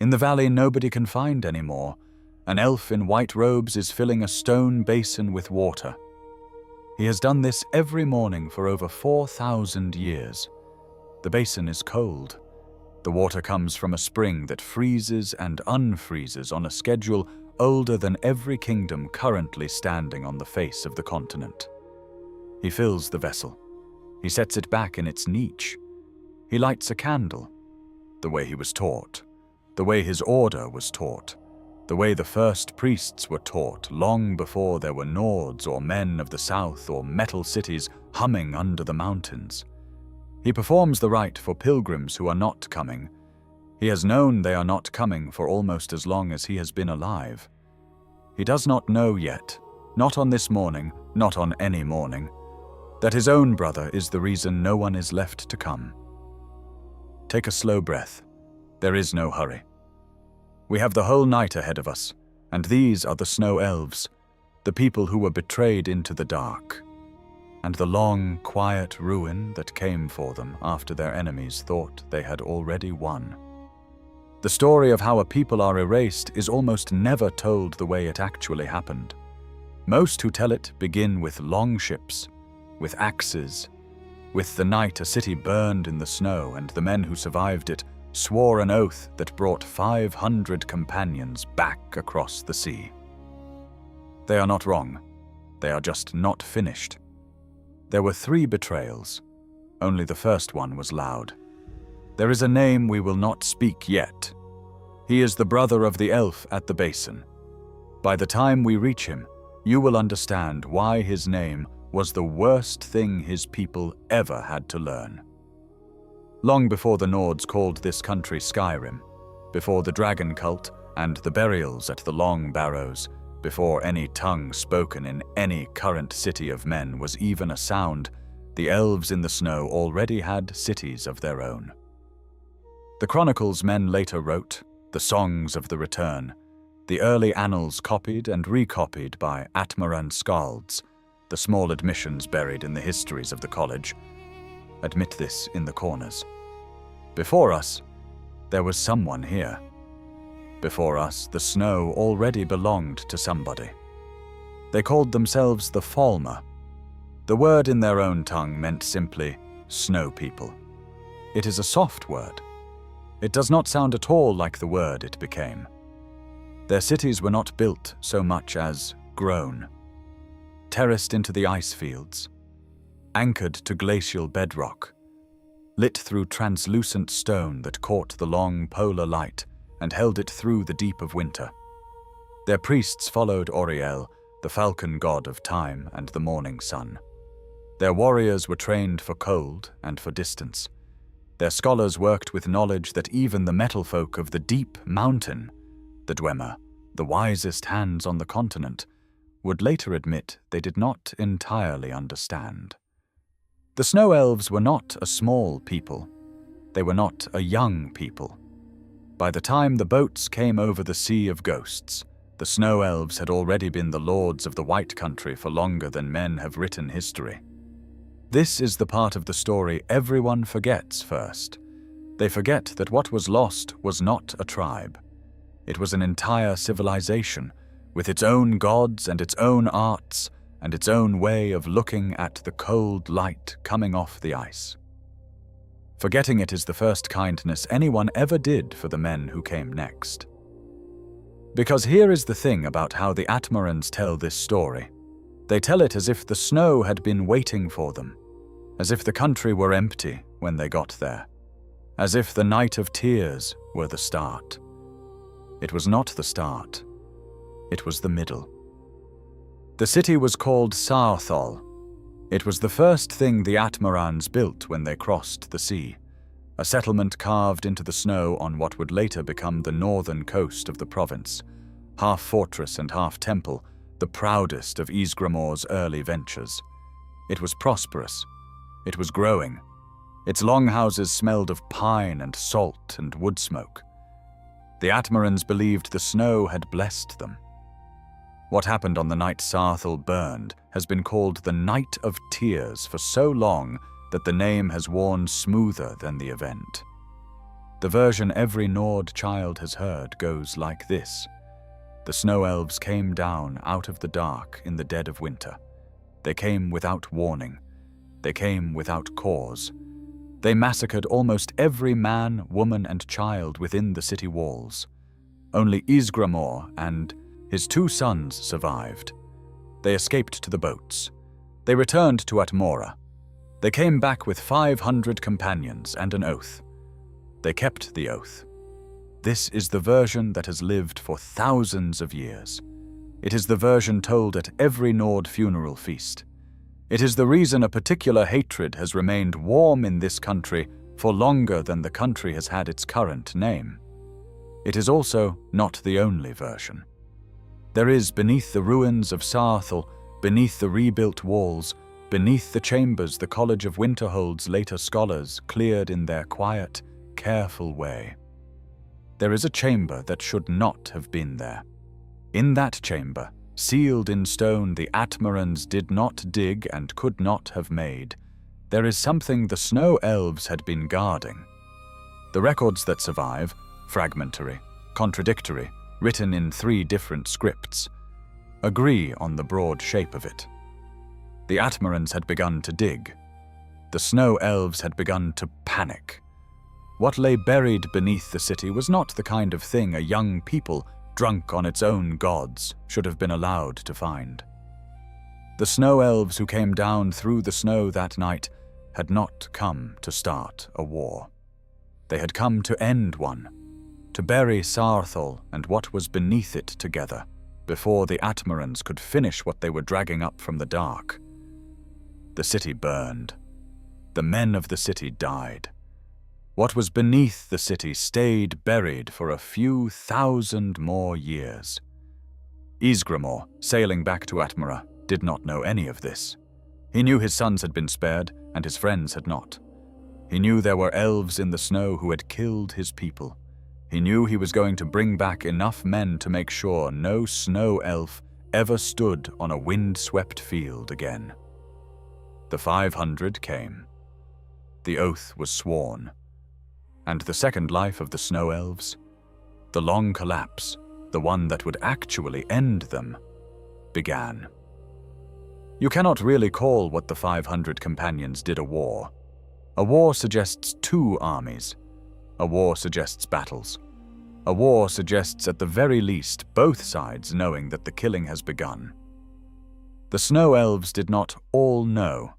In the valley nobody can find any more. An elf in white robes is filling a stone basin with water. He has done this every morning for over 4,000 years. The basin is cold. The water comes from a spring that freezes and unfreezes on a schedule older than every kingdom currently standing on the face of the continent. He fills the vessel. He sets it back in its niche. He lights a candle, the way he was taught, the way his order was taught, the way the first priests were taught long before there were Nords or men of the south or metal cities humming under the mountains. He performs the rite for pilgrims who are not coming. He has known they are not coming for almost as long as he has been alive. He does not know yet, not on this morning, not on any morning, that his own brother is the reason no one is left to come. Take a slow breath. There is no hurry. We have the whole night ahead of us, and these are the Snow Elves, the people who were betrayed into the dark, and the long, quiet ruin that came for them after their enemies thought they had already won. The story of how a people are erased is almost never told the way it actually happened. Most who tell it begin with longships, with axes, with the night a city burned in the snow and the men who survived it swore an oath that brought 500 companions back across the sea. They are not wrong. They are just not finished. There were 3 betrayals. Only the first one was loud. There is a name we will not speak yet. He is the brother of the elf at the basin. By the time we reach him, you will understand why his name was the worst thing his people ever had to learn. Long before the Nords called this country Skyrim, before the dragon cult and the burials at the Long Barrows, before any tongue spoken in any current city of men was even a sound, the elves in the snow already had cities of their own. The chronicles men later wrote, the songs of the return, the early annals copied and recopied by Atmaran skalds, the small admissions buried in the histories of the college, admit this in the corners. Before us, there was someone here. Before us, the snow already belonged to somebody. They called themselves the Falmer. The word in their own tongue meant simply snow people. It is a soft word. It does not sound at all like the word it became. Their cities were not built so much as grown, terraced into the ice fields, anchored to glacial bedrock, lit through translucent stone that caught the long polar light and held it through the deep of winter. Their priests followed Oriel, the falcon-god of time and the morning sun. Their warriors were trained for cold and for distance. Their scholars worked with knowledge that even the metal folk of the deep mountain, the Dwemer, the wisest hands on the continent, would later admit they did not entirely understand. The Snow Elves were not a small people. They were not a young people. By the time the boats came over the Sea of Ghosts, the Snow Elves had already been the lords of the White Country for longer than men have written history. This is the part of the story everyone forgets first. They forget that what was lost was not a tribe. It was an entire civilization, with its own gods and its own arts, and its own way of looking at the cold light coming off the ice. Forgetting it is the first kindness anyone ever did for the men who came next. Because here is the thing about how the Atmarans tell this story. They tell it as if the snow had been waiting for them, as if the country were empty when they got there, as if the night of tears were the start. It was not the start. It was the middle. The city was called Saarthal. It was the first thing the Atmarans built when they crossed the sea, a settlement carved into the snow on what would later become the northern coast of the province, half fortress and half temple, the proudest of Ysgramor's early ventures. It was prosperous. It was growing. Its longhouses smelled of pine and salt and wood smoke. The Atmarans believed the snow had blessed them. What happened on the night Saarthal burned has been called the Night of Tears for so long that the name has worn smoother than the event. The version every Nord child has heard goes like this. The Snow Elves came down out of the dark in the dead of winter. They came without warning. They came without cause. They massacred almost every man, woman, and child within the city walls. Only Ysgramor and his 2 sons survived. They escaped to the boats. They returned to Atmora. They came back with 500 companions and an oath. They kept the oath. This is the version that has lived for thousands of years. It is the version told at every Nord funeral feast. It is the reason a particular hatred has remained warm in this country for longer than the country has had its current name. It is also not the only version. There is beneath the ruins of Saarthal, beneath the rebuilt walls, beneath the chambers the College of Winterhold's later scholars cleared in their quiet, careful way. There is a chamber that should not have been there. In that chamber, sealed in stone the Atmorans did not dig and could not have made, there is something the Snow Elves had been guarding. The records that survive, fragmentary, contradictory, written in 3 different scripts, agree on the broad shape of it. The Atmorans had begun to dig. The Snow Elves had begun to panic. What lay buried beneath the city was not the kind of thing a young people, drunk on its own gods, should have been allowed to find. The Snow Elves who came down through the snow that night had not come to start a war. They had come to end one, to bury Saarthal and what was beneath it together, before the Atmorans could finish what they were dragging up from the dark. The city burned. The men of the city died. What was beneath the city stayed buried for a few thousand more years. Ysgramor, sailing back to Atmora, did not know any of this. He knew his sons had been spared, and his friends had not. He knew there were elves in the snow who had killed his people. He knew he was going to bring back enough men to make sure no snow elf ever stood on a wind-swept field again. The 500 came. The oath was sworn. And the second life of the Snow Elves, the long collapse, the one that would actually end them, began. You cannot really call what the 500 companions did a war. A war suggests 2 armies. A war suggests battles. A war suggests at the very least both sides knowing that the killing has begun. The Snow Elves did not all know.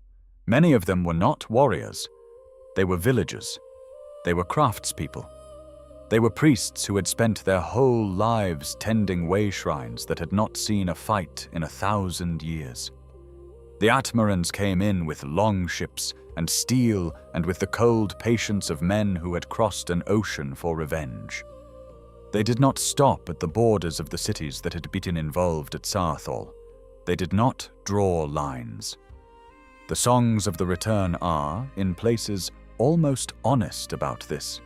Many of them were not warriors. They were villagers. They were craftspeople. They were priests who had spent their whole lives tending way shrines that had not seen a fight in 1,000 years. The Atmorans came in with longships and steel and with the cold patience of men who had crossed an ocean for revenge. They did not stop at the borders of the cities that had been involved at Saarthal. They did not draw lines. The songs of the return are, in places, almost honest about this.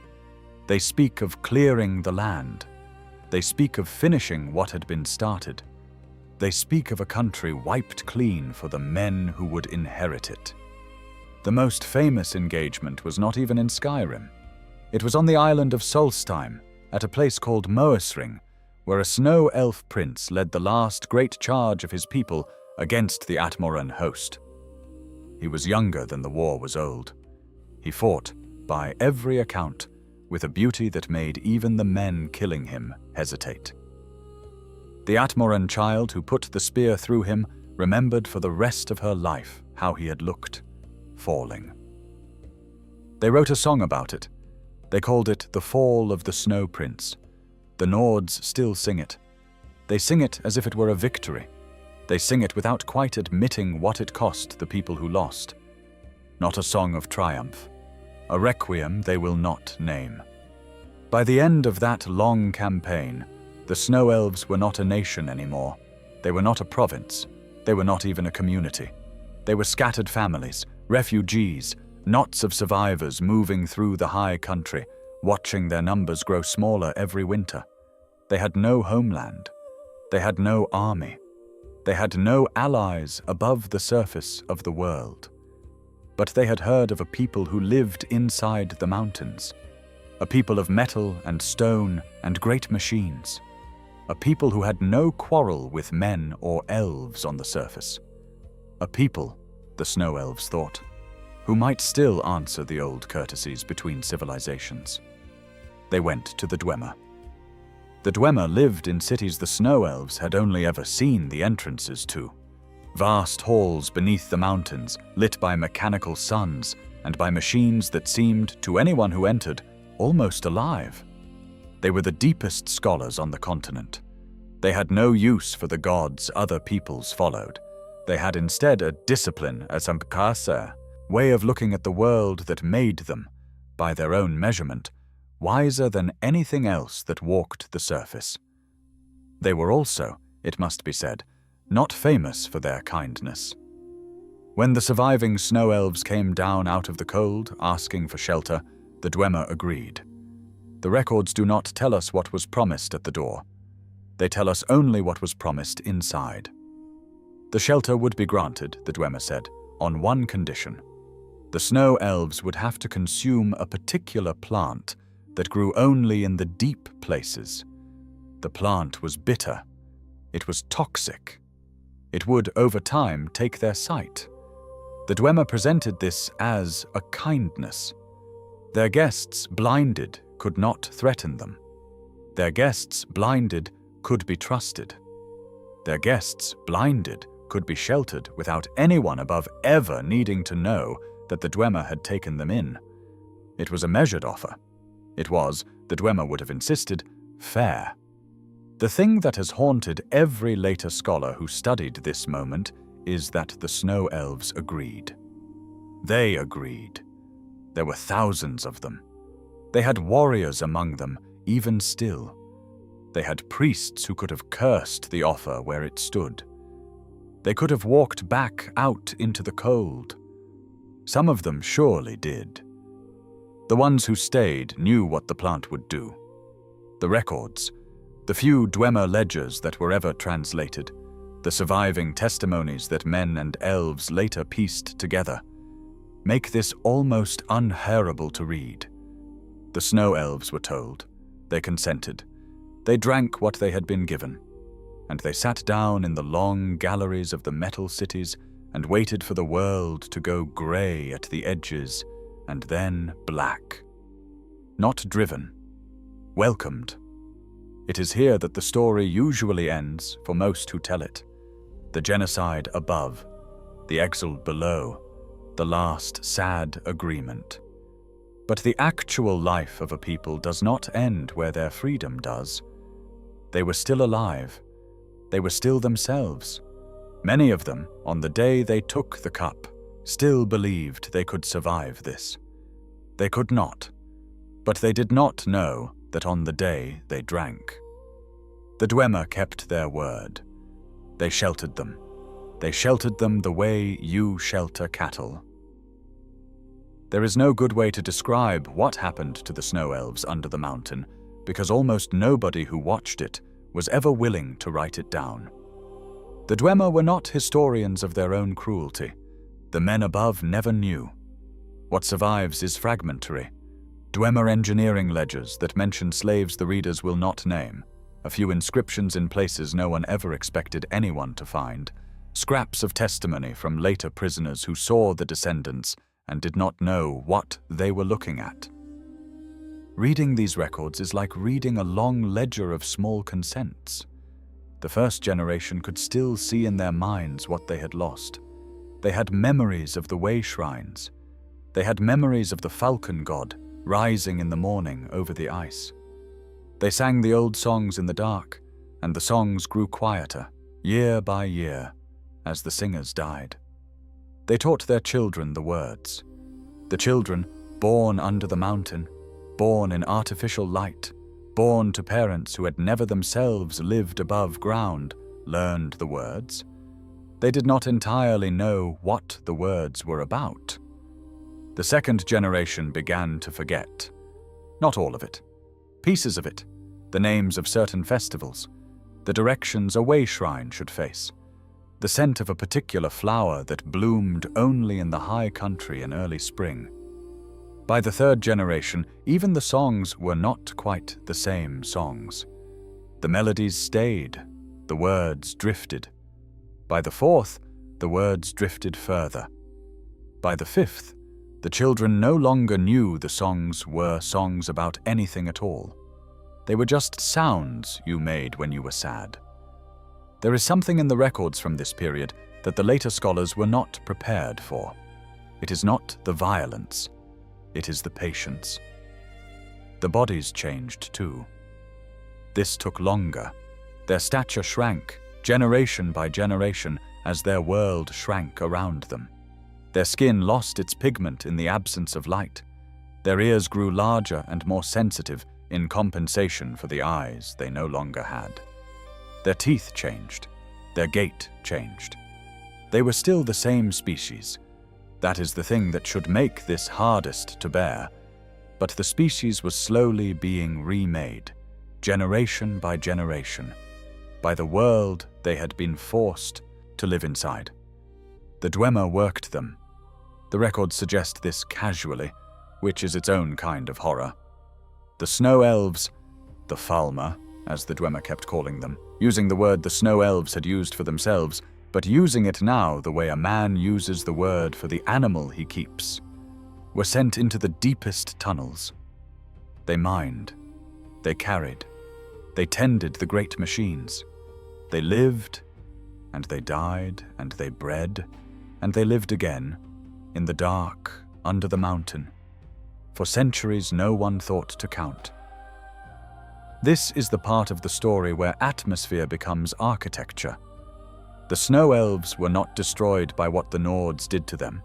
They speak of clearing the land. They speak of finishing what had been started. They speak of a country wiped clean for the men who would inherit it. The most famous engagement was not even in Skyrim. It was on the island of Solstheim, at a place called Moesring, where a snow elf prince led the last great charge of his people against the Atmoran host. He was younger than the war was old. He fought, by every account, with a beauty that made even the men killing him hesitate. The Atmoran child who put the spear through him remembered for the rest of her life how he had looked, falling. They wrote a song about it. They called it The Fall of the Snow Prince. The Nords still sing it. They sing it as if it were a victory. They sing it without quite admitting what it cost the people who lost. Not a song of triumph. A requiem they will not name. By the end of that long campaign, the Snow Elves were not a nation anymore. They were not a province. They were not even a community. They were scattered families, refugees, knots of survivors moving through the high country, watching their numbers grow smaller every winter. They had no homeland. They had no army. They had no allies above the surface of the world. But they had heard of a people who lived inside the mountains. a people of metal and stone and great machines, a people who had no quarrel with men or elves on the surface, a people, the Snow Elves thought, who might still answer the old courtesies between civilizations. They went to the Dwemer. The Dwemer lived in cities the Snow Elves had only ever seen the entrances to. Vast halls beneath the mountains, lit by mechanical suns and by machines that seemed, to anyone who entered, almost alive. They were the deepest scholars on the continent. They had no use for the gods other peoples followed. They had instead a discipline, a samkasa, way of looking at the world that made them, by their own measurement, wiser than anything else that walked the surface. They were also, it must be said, not famous for their kindness. When the surviving Snow Elves came down out of the cold, asking for shelter, the Dwemer agreed. The records do not tell us what was promised at the door. They tell us only what was promised inside. The shelter would be granted, the Dwemer said, on one condition. The Snow Elves would have to consume a particular plant that grew only in the deep places. The plant was bitter. It was toxic. It would, over time, take their sight. The Dwemer presented this as a kindness. Their guests, blinded, could not threaten them. Their guests, blinded, could be trusted. Their guests, blinded, could be sheltered without anyone above ever needing to know that the Dwemer had taken them in. It was a measured offer. It was, the Dwemer would have insisted, fair. The thing that has haunted every later scholar who studied this moment is that the Snow Elves agreed. They agreed. There were thousands of them. They had warriors among them, even still. They had priests who could have cursed the offer where it stood. They could have walked back out into the cold. Some of them surely did. The ones who stayed knew what the plant would do. The records, the few Dwemer ledgers that were ever translated, the surviving testimonies that men and elves later pieced together, make this almost unhearable to read. The Snow Elves were told. They consented. They drank what they had been given, and they sat down in the long galleries of the metal cities and waited for the world to go grey at the edges and then black. Not driven. Welcomed. It is here that the story usually ends for most who tell it. The genocide above, the exile below, the last sad agreement. But the actual life of a people does not end where their freedom does. They were still alive. They were still themselves. Many of them, on the day they took the cup, still believed they could survive this. They could not, but they did not know that on the day they drank. The Dwemer kept their word. They sheltered them. They sheltered them the way you shelter cattle. There is no good way to describe what happened to the Snow Elves under the mountain, because almost nobody who watched it was ever willing to write it down. The Dwemer were not historians of their own cruelty. The men above never knew. What survives is fragmentary. Dwemer engineering ledgers that mention slaves the readers will not name, a few inscriptions in places no one ever expected anyone to find, scraps of testimony from later prisoners who saw the descendants and did not know what they were looking at. Reading these records is like reading a long ledger of small consents. The first generation could still see in their minds what they had lost. They had memories of the way shrines. They had memories of the falcon-god rising in the morning over the ice. They sang the old songs in the dark, and the songs grew quieter, year by year, as the singers died. They taught their children the words. The children, born under the mountain, born in artificial light, born to parents who had never themselves lived above ground, learned the words. They did not entirely know what the words were about. The second generation began to forget. Not all of it. Pieces of it. The names of certain festivals. The directions a way shrine should face. The scent of a particular flower that bloomed only in the high country in early spring. By the third generation, even the songs were not quite the same songs. The melodies stayed, the words drifted. By the fourth, the words drifted further. By the fifth, the children no longer knew the songs were songs about anything at all. They were just sounds you made when you were sad. There is something in the records from this period that the later scholars were not prepared for. It is not the violence, it is the patience. The bodies changed too. This took longer. Their stature shrank, generation by generation, as their world shrank around them. Their skin lost its pigment in the absence of light. Their ears grew larger and more sensitive in compensation for the eyes they no longer had. Their teeth changed. Their gait changed. They were still the same species. That is the thing that should make this hardest to bear. But the species was slowly being remade, generation by generation, by the world they had been forced to live inside. The Dwemer worked them. The records suggest this casually, which is its own kind of horror. The Snow Elves, the Falmer, as the Dwemer kept calling them, using the word the Snow Elves had used for themselves, but using it now the way a man uses the word for the animal he keeps, were sent into the deepest tunnels. They mined, they carried, they tended the great machines. They lived, and they died, and they bred, and they lived again, in the dark, under the mountain. For centuries no one thought to count. This is the part of the story where atmosphere becomes architecture. The Snow Elves were not destroyed by what the Nords did to them.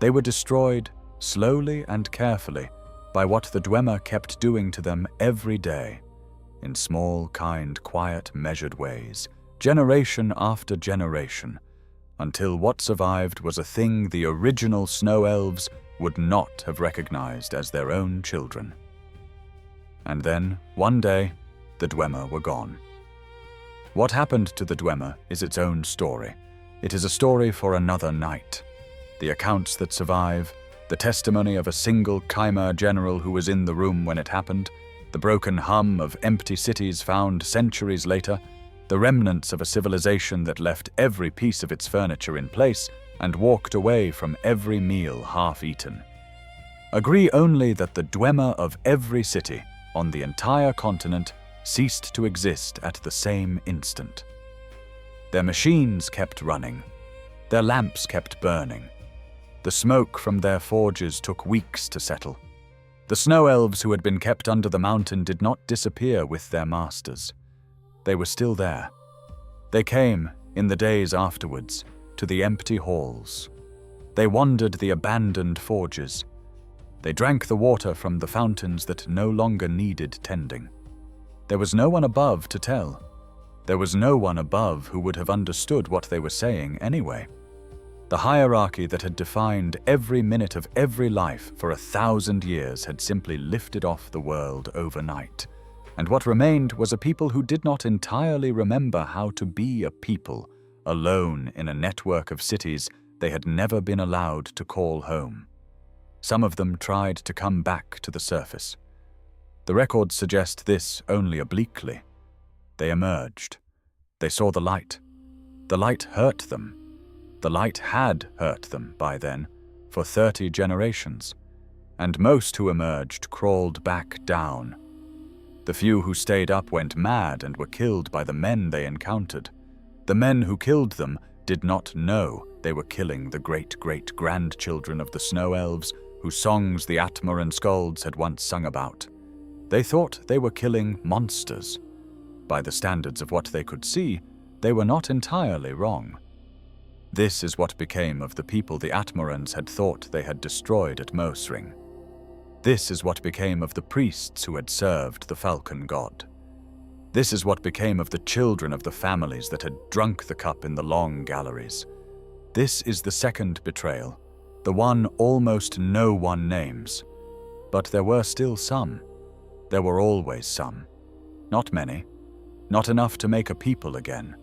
They were destroyed, slowly and carefully, by what the Dwemer kept doing to them every day, in small, kind, quiet, measured ways, generation after generation, until what survived was a thing the original Snow Elves would not have recognized as their own children. And then, one day, the Dwemer were gone. What happened to the Dwemer is its own story. It is a story for another night. The accounts that survive, the testimony of a single Chimera general who was in the room when it happened, the broken hum of empty cities found centuries later, the remnants of a civilization that left every piece of its furniture in place and walked away from every meal half-eaten. Agree only that the Dwemer of every city on the entire continent ceased to exist at the same instant. Their machines kept running. Their lamps kept burning. The smoke from their forges took weeks to settle. The Snow Elves who had been kept under the mountain did not disappear with their masters. They were still there. They came, in the days afterwards, to the empty halls. They wandered the abandoned forges. They drank the water from the fountains that no longer needed tending. There was no one above to tell. There was no one above who would have understood what they were saying anyway. The hierarchy that had defined every minute of every life for 1,000 years had simply lifted off the world overnight. And what remained was a people who did not entirely remember how to be a people, alone in a network of cities they had never been allowed to call home. Some of them tried to come back to the surface. The records suggest this only obliquely. They emerged. They saw the light. The light hurt them. The light had hurt them by then, for 30 generations, and most who emerged crawled back down. The few who stayed up went mad and were killed by the men they encountered. The men who killed them did not know they were killing the great-great-grandchildren of the Snow Elves whose songs the Atmer and Skalds had once sung about. They thought they were killing monsters. By the standards of what they could see, they were not entirely wrong. This is what became of the people the Atmerans had thought they had destroyed at Mosring. This is what became of the priests who had served the falcon-god. This is what became of the children of the families that had drunk the cup in the long galleries. This is the second betrayal, the one almost no one names. But there were still some. There were always some. Not many. Not enough to make a people again.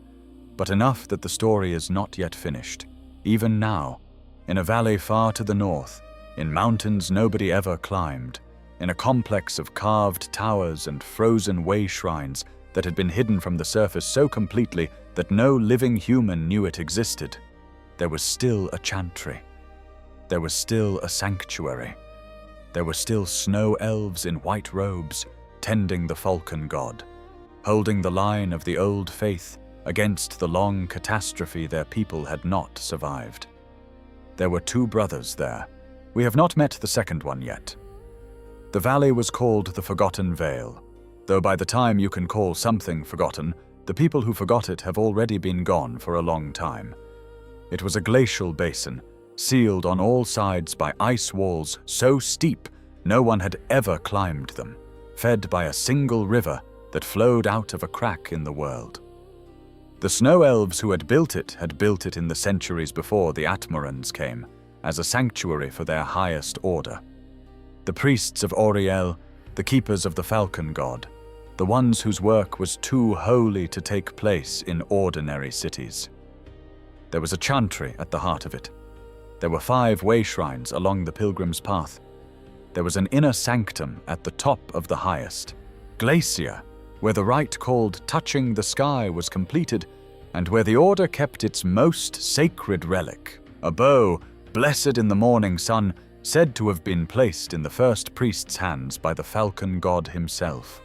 But enough that the story is not yet finished. Even now, in a valley far to the north, in mountains nobody ever climbed, in a complex of carved towers and frozen way shrines that had been hidden from the surface so completely that no living human knew it existed, there was still a chantry. There was still a sanctuary. There were still snow elves in white robes, tending the falcon-god, holding the line of the old faith against the long catastrophe their people had not survived. There were 2 brothers there. We have not met the second one yet. The valley was called the Forgotten Vale, though by the time you can call something forgotten, the people who forgot it have already been gone for a long time. It was a glacial basin, sealed on all sides by ice walls so steep no one had ever climbed them, fed by a single river that flowed out of a crack in the world. The Snow Elves who had built it in the centuries before the Atmorans came, as a sanctuary for their highest order. The priests of Auriel, the keepers of the falcon-god, the ones whose work was too holy to take place in ordinary cities. There was a chantry at the heart of it. There were 5 way shrines along the pilgrim's path. There was an inner sanctum at the top of the highest, Glacier, where the rite called Touching the Sky was completed, and where the order kept its most sacred relic, a bow, blessed in the morning sun, said to have been placed in the first priest's hands by the falcon-god himself.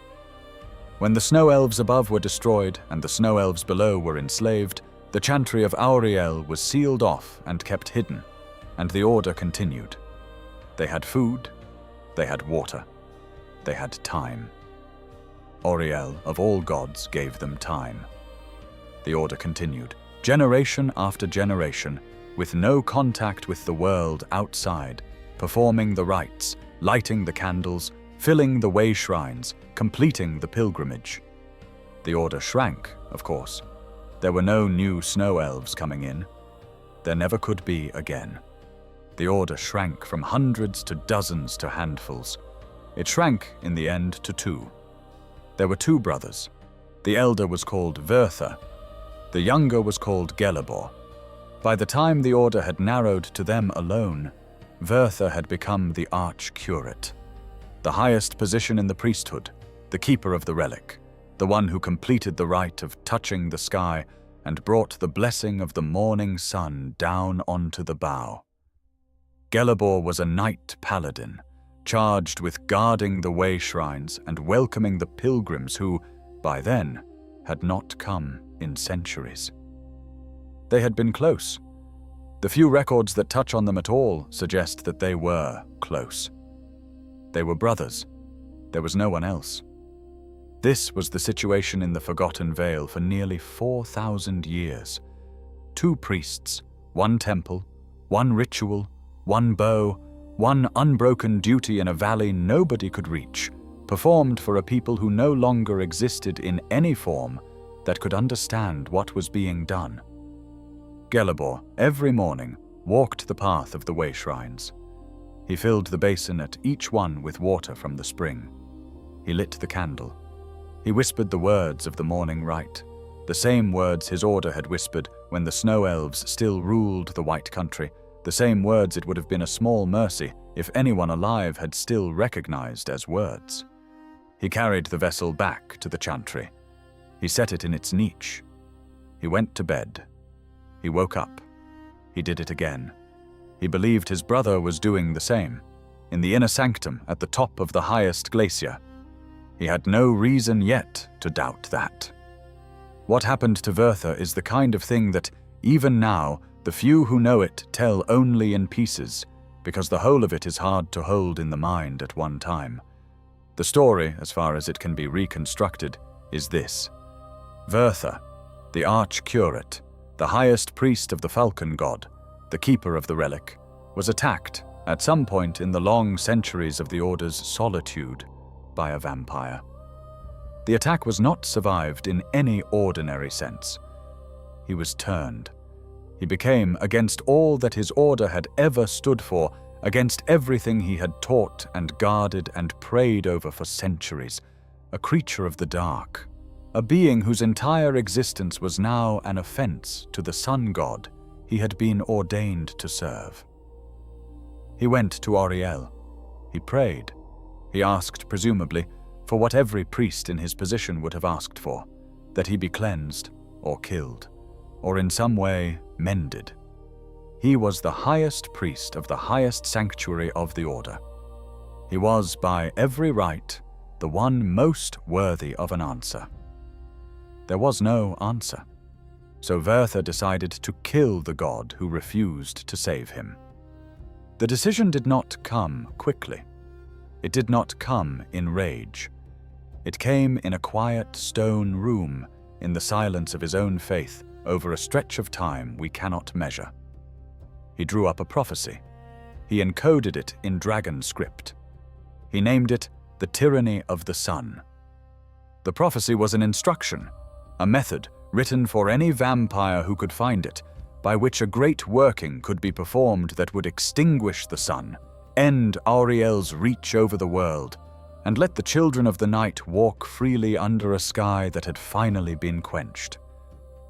When the Snow Elves above were destroyed and the Snow Elves below were enslaved, the chantry of Auriel was sealed off and kept hidden, and the order continued. They had food, they had water, they had time. Auriel, of all gods, gave them time. The order continued, generation after generation, with no contact with the world outside, performing the rites, lighting the candles, filling the way shrines, completing the pilgrimage. The order shrank, of course. There were no new Snow Elves coming in. There never could be again. The order shrank from hundreds to dozens to handfuls. It shrank, in the end, to 2. There were 2 brothers. The elder was called Vertha. The younger was called Gelabor. By the time the order had narrowed to them alone, Vertha had become the arch-curate, the highest position in the priesthood, the keeper of the relic, the one who completed the rite of touching the sky and brought the blessing of the morning sun down onto the bow. Gelabor was a knight paladin, charged with guarding the way shrines and welcoming the pilgrims who, by then, had not come in centuries. They had been close. The few records that touch on them at all suggest that they were close. They were brothers. There was no one else. This was the situation in the Forgotten Vale for nearly 4,000 years. 2 priests, 1 temple, 1 ritual, 1 bow, 1 unbroken duty in a valley nobody could reach, performed for a people who no longer existed in any form that could understand what was being done. Gelabor, every morning, walked the path of the way shrines. He filled the basin at each one with water from the spring. He lit the candle. He whispered the words of the morning rite, the same words his order had whispered when the Snow Elves still ruled the White Country, the same words it would have been a small mercy if anyone alive had still recognized as words. He carried the vessel back to the chantry. He set it in its niche. He went to bed. He woke up. He did it again. He believed his brother was doing the same, in the inner sanctum at the top of the highest glacier. He had no reason yet to doubt that. What happened to Vertha is the kind of thing that, even now, the few who know it tell only in pieces, because the whole of it is hard to hold in the mind at one time. The story, as far as it can be reconstructed, is this. Vertha, the arch-curate, the highest priest of the falcon-god, the keeper of the relic, was attacked, at some point in the long centuries of the Order's solitude, by a vampire. The attack was not survived in any ordinary sense. He was turned. He became, against all that his order had ever stood for, against everything he had taught and guarded and prayed over for centuries, a creature of the dark, a being whose entire existence was now an offense to the sun god he had been ordained to serve. He went to Auriel. He prayed. He asked, presumably, for what every priest in his position would have asked for, that he be cleansed, or killed, or in some way mended. He was the highest priest of the highest sanctuary of the order. He was, by every right, the one most worthy of an answer. There was no answer, so Werther decided to kill the god who refused to save him. The decision did not come quickly. It did not come in rage. It came in a quiet stone room in the silence of his own faith over a stretch of time we cannot measure. He drew up a prophecy. He encoded it in dragon script. He named it the Tyranny of the Sun. The prophecy was an instruction, a method written for any vampire who could find it, by which a great working could be performed that would extinguish the sun, end Auriel's reach over the world, and let the children of the night walk freely under a sky that had finally been quenched.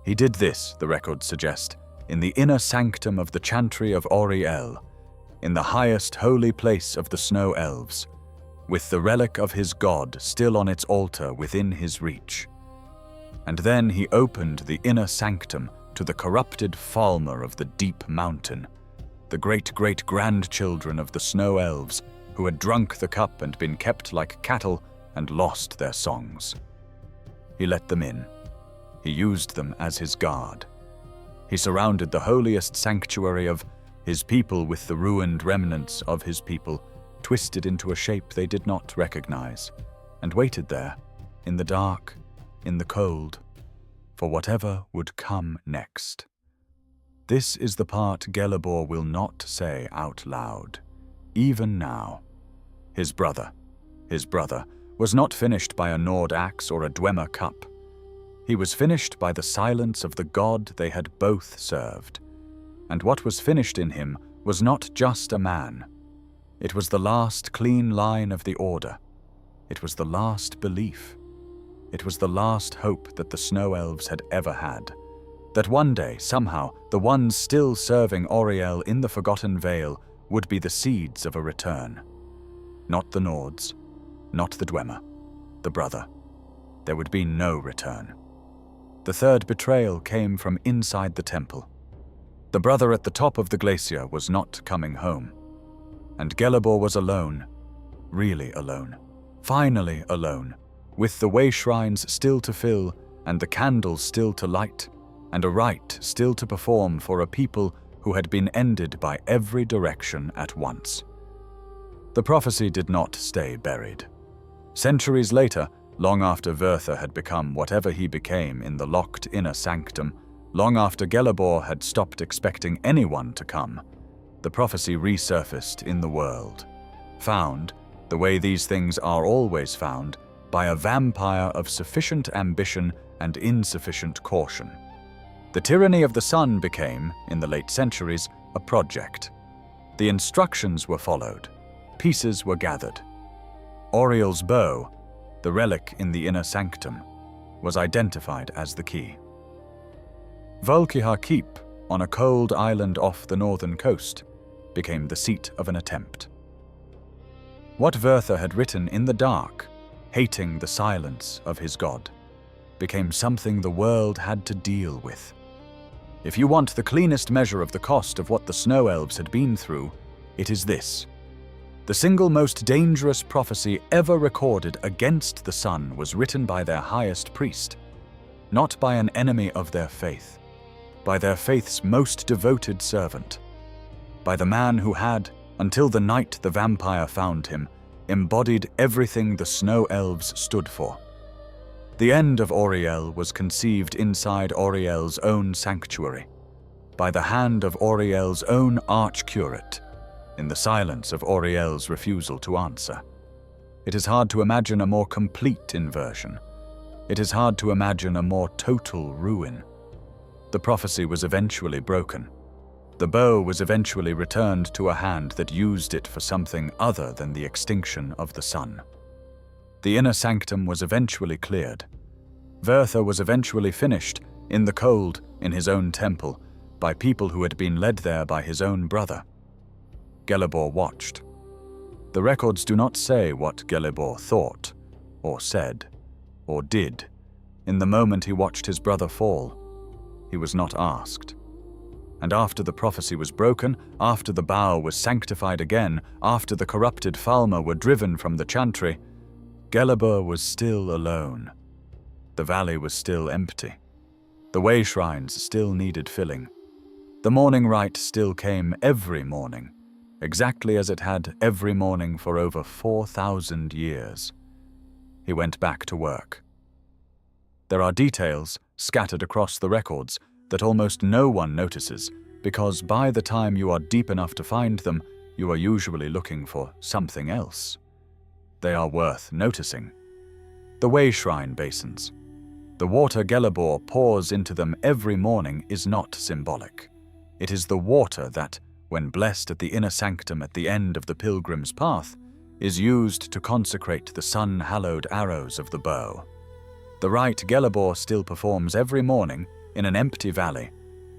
He did this, the records suggest, in the inner sanctum of the chantry of Auriel, in the highest holy place of the Snow Elves, with the relic of his god still on its altar within his reach. And then he opened the inner sanctum to the corrupted Falmer of the deep mountain, the great-great-grandchildren of the Snow Elves who had drunk the cup and been kept like cattle and lost their songs. He let them in. He used them as his guard. He surrounded the holiest sanctuary of his people with the ruined remnants of his people, twisted into a shape they did not recognize, and waited there, in the dark, in the cold, for whatever would come next. This is the part Gelebor will not say out loud, even now. His brother, was not finished by a Nord axe or a Dwemer cup. He was finished by the silence of the god they had both served. And what was finished in him was not just a man. It was the last clean line of the order. It was the last belief. It was the last hope that the Snow Elves had ever had. That one day, somehow, the ones still serving Auriel in the Forgotten Vale would be the seeds of a return. Not the Nords, not the Dwemer, the brother. There would be no return. The third betrayal came from inside the temple. The brother at the top of the glacier was not coming home. And Gelebor was alone, really alone, finally alone, with the way shrines still to fill and the candles still to light, and a rite still to perform for a people who had been ended by every direction at once. The prophecy did not stay buried. Centuries later, long after Werther had become whatever he became in the locked inner sanctum, long after Gelebor had stopped expecting anyone to come, the prophecy resurfaced in the world, found, the way these things are always found, by a vampire of sufficient ambition and insufficient caution. The Tyranny of the Sun became, in the late centuries, a project. The instructions were followed. Pieces were gathered. Auriel's bow, the relic in the inner sanctum, was identified as the key. Volkihar Keep, on a cold island off the northern coast, became the seat of an attempt. What Werther had written in the dark, hating the silence of his god, became something the world had to deal with. If you want the cleanest measure of the cost of what the Snow Elves had been through, it is this. The single most dangerous prophecy ever recorded against the sun was written by their highest priest, not by an enemy of their faith, by their faith's most devoted servant, by the man who had, until the night the vampire found him, embodied everything the Snow Elves stood for. The end of Auriel was conceived inside Auriel's own sanctuary, by the hand of Auriel's own arch-curate, in the silence of Auriel's refusal to answer. It is hard to imagine a more complete inversion. It is hard to imagine a more total ruin. The prophecy was eventually broken. The bow was eventually returned to a hand that used it for something other than the extinction of the sun. The inner sanctum was eventually cleared. Werther was eventually finished, in the cold, in his own temple, by people who had been led there by his own brother. Gelibor watched. The records do not say what Gelibor thought, or said, or did. In the moment he watched his brother fall, he was not asked. And after the prophecy was broken, after the bow was sanctified again, after the corrupted Falmer were driven from the chantry, Gelibor was still alone. The valley was still empty. The way shrines still needed filling. The morning rite still came every morning, exactly as it had every morning for over 4,000 years. He went back to work. There are details scattered across the records that almost no one notices, because by the time you are deep enough to find them, you are usually looking for something else. They are worth noticing. The way shrine basins. The water Gelibor pours into them every morning is not symbolic. It is the water that, when blessed at the inner sanctum at the end of the pilgrim's path, is used to consecrate the sun-hallowed arrows of the bow. The rite Gelibor still performs every morning in an empty valley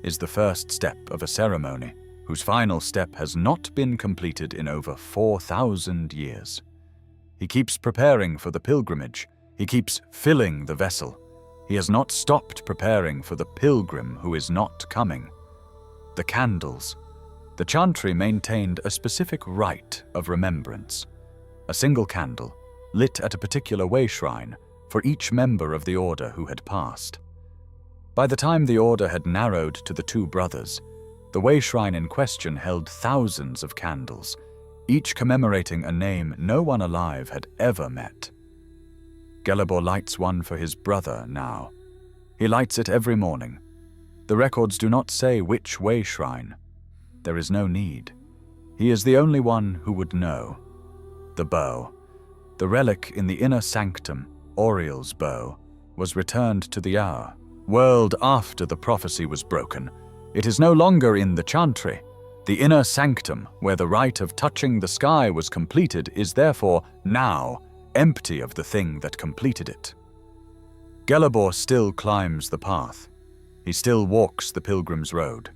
is the first step of a ceremony whose final step has not been completed in over 4,000 years. He keeps preparing for the pilgrimage. He keeps filling the vessel. He has not stopped preparing for the pilgrim who is not coming. The candles. The chantry maintained a specific rite of remembrance. A single candle, lit at a particular way shrine, for each member of the order who had passed. By the time the order had narrowed to the two brothers, the way shrine in question held thousands of candles, each commemorating a name no one alive had ever met. Gelibor lights one for his brother now. He lights it every morning. The records do not say which way shrine. There is no need. He is the only one who would know. The bow, the relic in the inner sanctum, Oriel's bow, was returned to the hour, world after the prophecy was broken. It is no longer in the chantry. The inner sanctum, where the rite of touching the sky was completed, is therefore now empty of the thing that completed it. Gelibor still climbs the path. He still walks the pilgrim's road.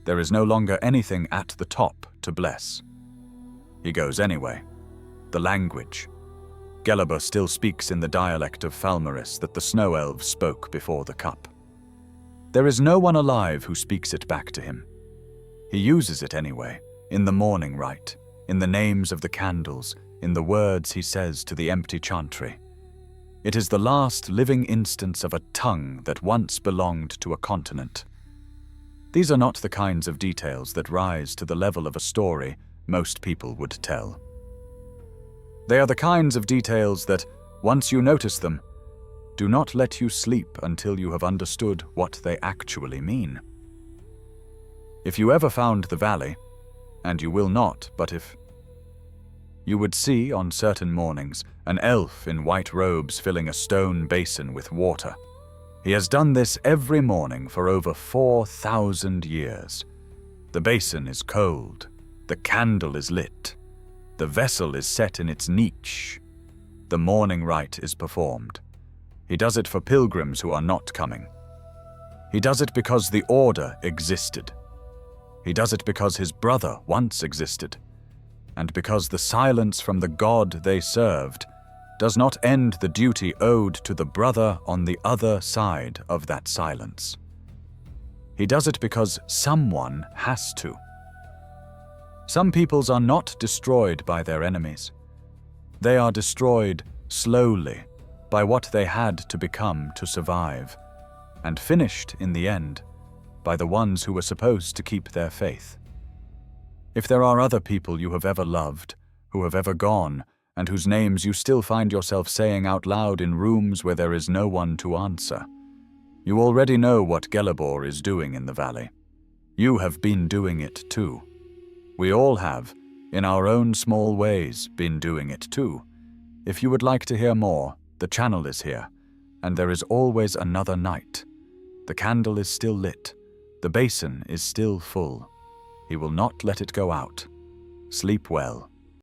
There is no longer anything at the top to bless. He goes anyway. The language. Gelibor still speaks in the dialect of Falmeris that the Snow Elves spoke before the cup. There is no one alive who speaks it back to him. He uses it anyway, in the morning rite, in the names of the candles, in the words he says to the empty chantry. It is the last living instance of a tongue that once belonged to a continent. These are not the kinds of details that rise to the level of a story most people would tell. They are the kinds of details that, once you notice them, do not let you sleep until you have understood what they actually mean. If you ever found the valley, and you will not, but if you would see on certain mornings an elf in white robes filling a stone basin with water. He has done this every morning for over 4,000 years. The basin is cold, the candle is lit, the vessel is set in its niche. The morning rite is performed. He does it for pilgrims who are not coming. He does it because the order existed. He does it because his brother once existed, and because the silence from the God they served does not end the duty owed to the brother on the other side of that silence. He does it because someone has to. Some peoples are not destroyed by their enemies. They are destroyed slowly by what they had to become to survive, and finished in the end by the ones who were supposed to keep their faith. If there are other people you have ever loved, who have ever gone, and whose names you still find yourself saying out loud in rooms where there is no one to answer, you already know what Gelibor is doing in the valley. You have been doing it too. We all have, in our own small ways, been doing it too. If you would like to hear more, the channel is here, and there is always another night. The candle is still lit. The basin is still full. He will not let it go out. Sleep well.